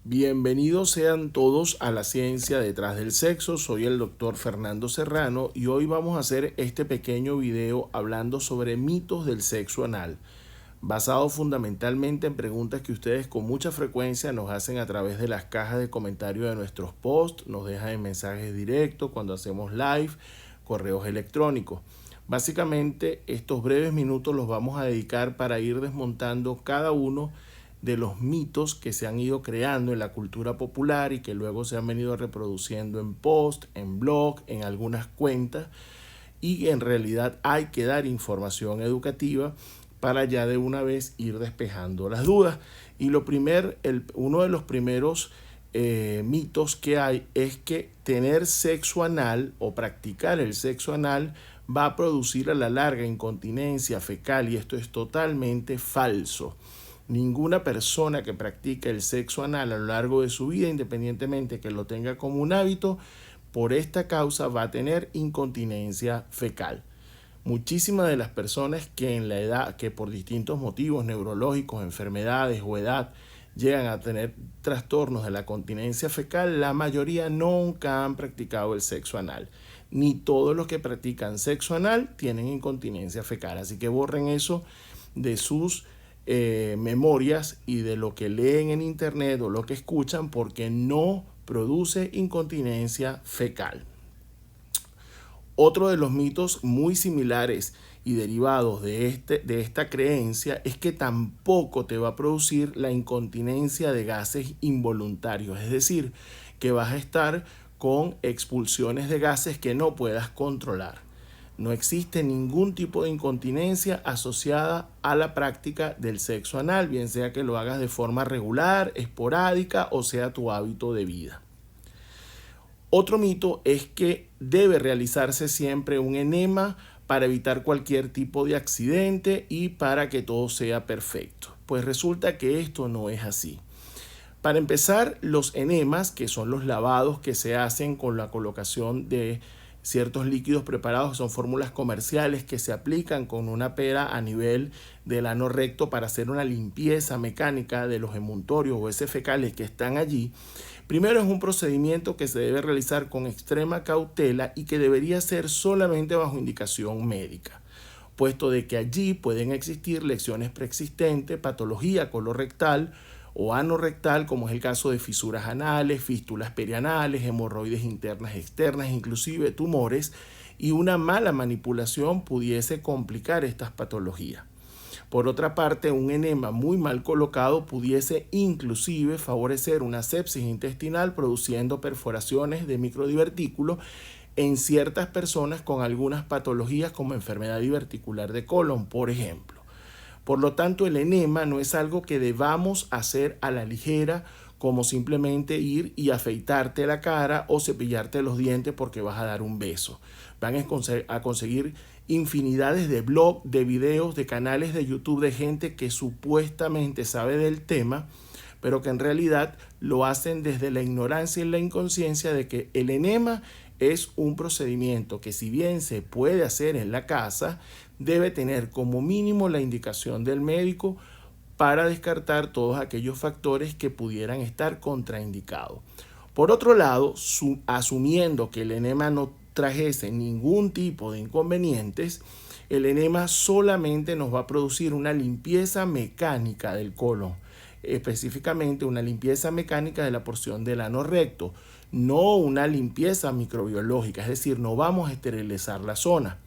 Bienvenidos sean todos a la ciencia detrás del sexo. Soy el doctor Fernando Serrano y hoy vamos a hacer este pequeño video hablando sobre mitos del sexo anal, basado fundamentalmente en preguntas que ustedes con mucha frecuencia nos hacen a través de las cajas de comentarios de nuestros posts, nos dejan en mensajes directos cuando hacemos live, correos electrónicos. Básicamente estos breves minutos los vamos a dedicar para ir desmontando cada uno de los mitos que se han ido creando en la cultura popular y que luego se han venido reproduciendo en post, en blog, en algunas cuentas, y en realidad hay que dar información educativa para ya de una vez ir despejando las dudas. Y uno de los primeros mitos que hay es que tener sexo anal o practicar el sexo anal va a producir a la larga incontinencia fecal, y esto es totalmente falso. Ninguna persona que practique el sexo anal a lo largo de su vida, independientemente que lo tenga como un hábito, por esta causa va a tener incontinencia fecal. Muchísimas de las personas que en la edad, que por distintos motivos neurológicos, enfermedades o edad, llegan a tener trastornos de la continencia fecal, la mayoría nunca han practicado el sexo anal. Ni todos los que practican sexo anal tienen incontinencia fecal. Así que borren eso de sus memorias y de lo que leen en internet o lo que escuchan, porque no produce incontinencia fecal. Otro de los mitos muy similares y derivados de esta creencia es que tampoco te va a producir la incontinencia de gases involuntarios, es decir, que vas a estar con expulsiones de gases que no puedas controlar. No existe ningún tipo de incontinencia asociada a la práctica del sexo anal, bien sea que lo hagas de forma regular, esporádica o sea tu hábito de vida. Otro mito es que debe realizarse siempre un enema para evitar cualquier tipo de accidente y para que todo sea perfecto. Pues resulta que esto no es así. Para empezar, los enemas, que son los lavados que se hacen con la colocación de ciertos líquidos preparados, son fórmulas comerciales que se aplican con una pera a nivel del ano recto para hacer una limpieza mecánica de los emuntorios o heces fecales que están allí. Primero, es un procedimiento que se debe realizar con extrema cautela y que debería ser solamente bajo indicación médica, puesto de que allí pueden existir lesiones preexistentes, patología colorectal o anorrectal, como es el caso de fisuras anales, fístulas perianales, hemorroides internas y externas, inclusive tumores, y una mala manipulación pudiese complicar estas patologías. Por otra parte, un enema muy mal colocado pudiese inclusive favorecer una sepsis intestinal, produciendo perforaciones de microdivertículos en ciertas personas con algunas patologías como enfermedad diverticular de colon, por ejemplo. Por lo tanto, el enema no es algo que debamos hacer a la ligera, como simplemente ir y afeitarte la cara o cepillarte los dientes porque vas a dar un beso. Van a conseguir infinidades de blogs, de videos, de canales de YouTube de gente que supuestamente sabe del tema, pero que en realidad lo hacen desde la ignorancia y la inconsciencia de que el enema es un procedimiento que, si bien se puede hacer en la casa, debe tener como mínimo la indicación del médico para descartar todos aquellos factores que pudieran estar contraindicados. Por otro lado, asumiendo que el enema no trajese ningún tipo de inconvenientes, el enema solamente nos va a producir una limpieza mecánica del colon, específicamente una limpieza mecánica de la porción del ano recto, no una limpieza microbiológica, es decir, no vamos a esterilizar la zona.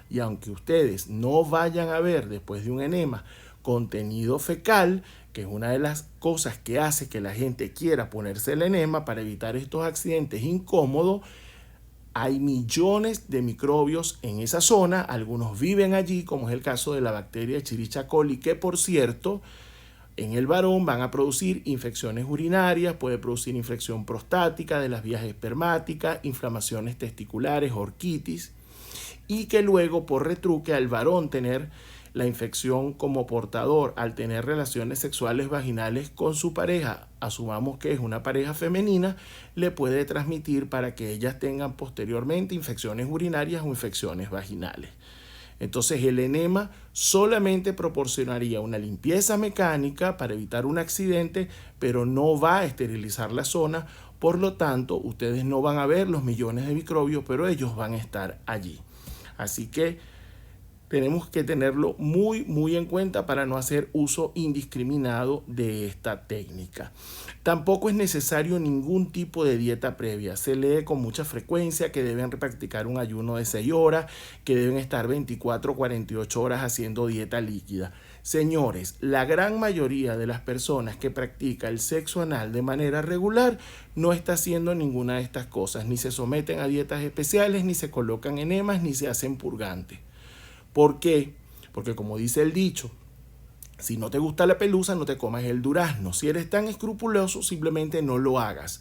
Y aunque ustedes no vayan a ver después de un enema contenido fecal, que es una de las cosas que hace que la gente quiera ponerse el enema para evitar estos accidentes incómodos, hay millones de microbios en esa zona, algunos viven allí, como es el caso de la bacteria Escherichia coli, que por cierto, en el varón van a producir infecciones urinarias, puede producir infección prostática de las vías espermáticas, inflamaciones testiculares, orquitis, y que luego por retruque al varón tener la infección como portador, al tener relaciones sexuales vaginales con su pareja, asumamos que es una pareja femenina, le puede transmitir para que ellas tengan posteriormente infecciones urinarias o infecciones vaginales. Entonces el enema solamente proporcionaría una limpieza mecánica para evitar un accidente, pero no va a esterilizar la zona. Por lo tanto, ustedes no van a ver los millones de microbios, pero ellos van a estar allí. Así que tenemos que tenerlo muy en cuenta para no hacer uso indiscriminado de esta técnica. Tampoco es necesario ningún tipo de dieta previa. Se lee con mucha frecuencia que deben practicar un ayuno de 6 horas, que deben estar 24 o 48 horas haciendo dieta líquida. Señores, la gran mayoría de las personas que practica el sexo anal de manera regular no está haciendo ninguna de estas cosas. Ni se someten a dietas especiales, ni se colocan enemas, ni se hacen purgantes. ¿Por qué? Porque como dice el dicho, si no te gusta la pelusa, no te comas el durazno. Si eres tan escrupuloso, simplemente no lo hagas.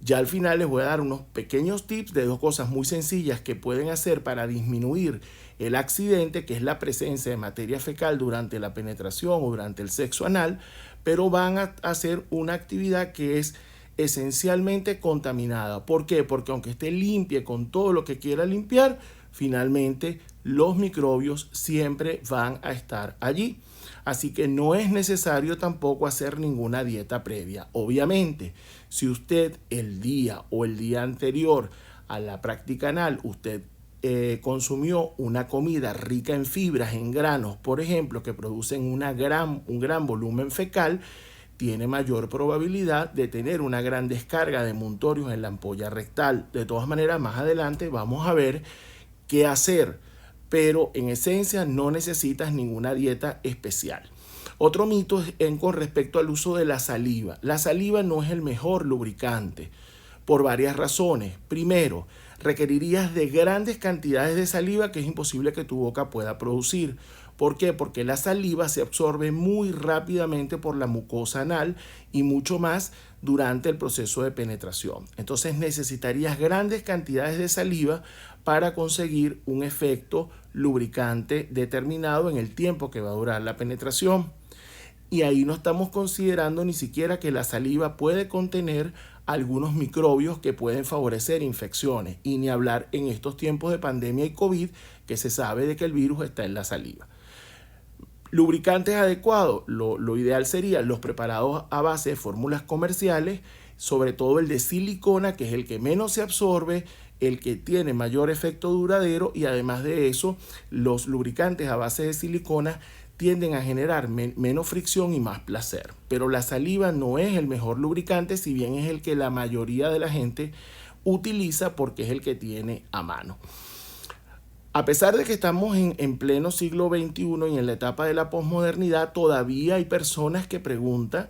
Ya al final les voy a dar unos pequeños tips de 2 cosas muy sencillas que pueden hacer para disminuir el accidente, que es la presencia de materia fecal durante la penetración o durante el sexo anal, pero van a hacer una actividad que es esencialmente contaminada. ¿Por qué? Porque aunque esté limpia con todo lo que quiera limpiar, finalmente los microbios siempre van a estar allí. Así que no es necesario tampoco hacer ninguna dieta previa. Obviamente, si usted el día anterior a la práctica anal, usted consumió una comida rica en fibras, en granos, por ejemplo, que producen un gran volumen fecal, tiene mayor probabilidad de tener una gran descarga de muntorios en la ampolla rectal. De todas maneras, más adelante vamos a ver qué hacer, pero en esencia no necesitas ninguna dieta especial. Otro mito es con respecto al uso de la saliva. La saliva no es el mejor lubricante por varias razones. Primero, requerirías de grandes cantidades de saliva que es imposible que tu boca pueda producir. ¿Por qué? Porque la saliva se absorbe muy rápidamente por la mucosa anal y mucho más durante el proceso de penetración. Entonces necesitarías grandes cantidades de saliva para conseguir un efecto lubricante determinado en el tiempo que va a durar la penetración. Y ahí no estamos considerando ni siquiera que la saliva puede contener algunos microbios que pueden favorecer infecciones, y ni hablar en estos tiempos de pandemia y COVID, que se sabe de que el virus está en la saliva. Lubricantes adecuados, lo ideal sería los preparados a base de fórmulas comerciales, sobre todo el de silicona, que es el que menos se absorbe, el que tiene mayor efecto duradero, y además de eso, los lubricantes a base de silicona tienden a generar menos fricción y más placer. Pero la saliva no es el mejor lubricante, si bien es el que la mayoría de la gente utiliza porque es el que tiene a mano. A pesar de que estamos en pleno siglo XXI y en la etapa de la posmodernidad, todavía hay personas que preguntan,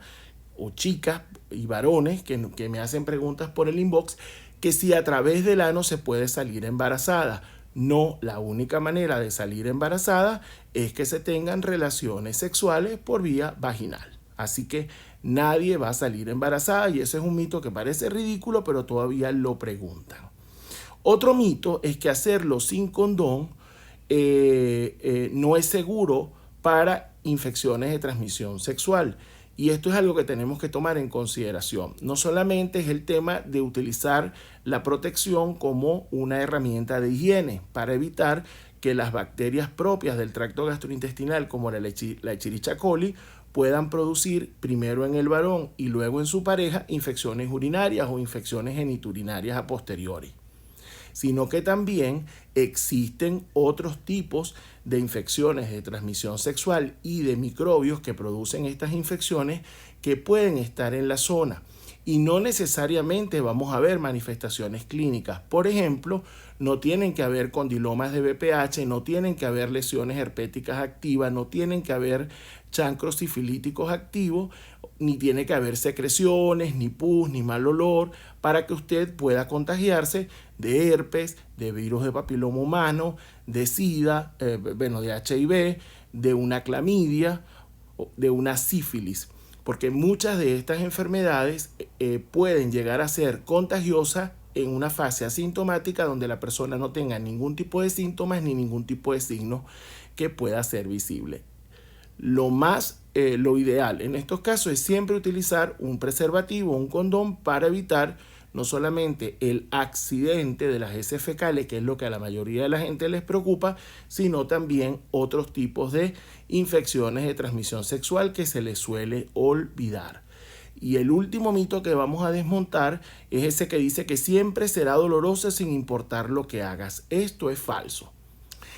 o chicas y varones que me hacen preguntas por el inbox, que si a través del ano se puede salir embarazada. No, la única manera de salir embarazada es que se tengan relaciones sexuales por vía vaginal. Así que nadie va a salir embarazada, y ese es un mito que parece ridículo, pero todavía lo preguntan. Otro mito es que hacerlo sin condón no es seguro para infecciones de transmisión sexual. Y esto es algo que tenemos que tomar en consideración. No solamente es el tema de utilizar la protección como una herramienta de higiene para evitar que las bacterias propias del tracto gastrointestinal, como la Escherichia coli, puedan producir primero en el varón y luego en su pareja infecciones urinarias o infecciones geniturinarias a posteriori, sino que también existen otros tipos de infecciones de transmisión sexual y de microbios que producen estas infecciones que pueden estar en la zona, y no necesariamente vamos a ver manifestaciones clínicas. Por ejemplo, no tienen que haber condilomas de BPH, no tienen que haber lesiones herpéticas activas, no tienen que haber chancros sifilíticos activos, ni tiene que haber secreciones, ni pus, ni mal olor, para que usted pueda contagiarse de herpes, de virus de papiloma humano, de SIDA, de HIV, de una clamidia, de una sífilis. Porque muchas de estas enfermedades pueden llegar a ser contagiosas en una fase asintomática, donde la persona no tenga ningún tipo de síntomas ni ningún tipo de signo que pueda ser visible. Lo ideal en estos casos es siempre utilizar un preservativo, un condón, para evitar no solamente el accidente de las heces fecales, que es lo que a la mayoría de la gente les preocupa, sino también otros tipos de infecciones de transmisión sexual que se les suele olvidar. Y el último mito que vamos a desmontar es ese que dice que siempre será doloroso sin importar lo que hagas. Esto es falso.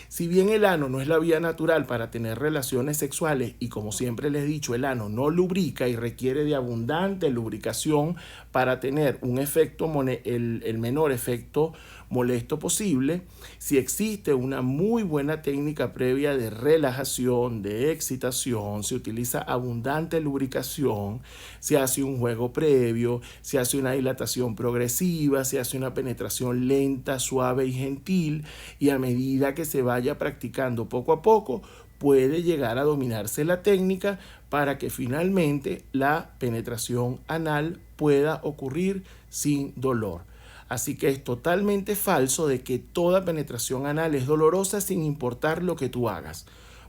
Si bien el ano no es la vía natural para tener relaciones sexuales y como siempre les he dicho, el ano no lubrica y requiere de abundante lubricación para tener un efecto, el menor efecto molesto posible, si existe una muy buena técnica previa de relajación, de excitación, se utiliza abundante lubricación, se hace un juego previo, se hace una dilatación progresiva, se hace una penetración lenta, suave y gentil, y a medida que se vaya practicando poco a poco, puede llegar a dominarse la técnica para que finalmente la penetración anal pueda ocurrir sin dolor. Así que es totalmente falso de que toda penetración anal es dolorosa sin importar lo que tú hagas.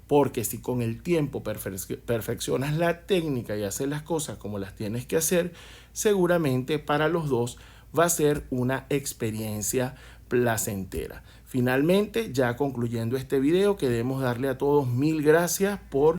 Porque si con el tiempo perfeccionas la técnica y haces las cosas como las tienes que hacer, seguramente para los dos va a ser una experiencia placentera. Finalmente, ya concluyendo este video, queremos darle a todos 1000 gracias por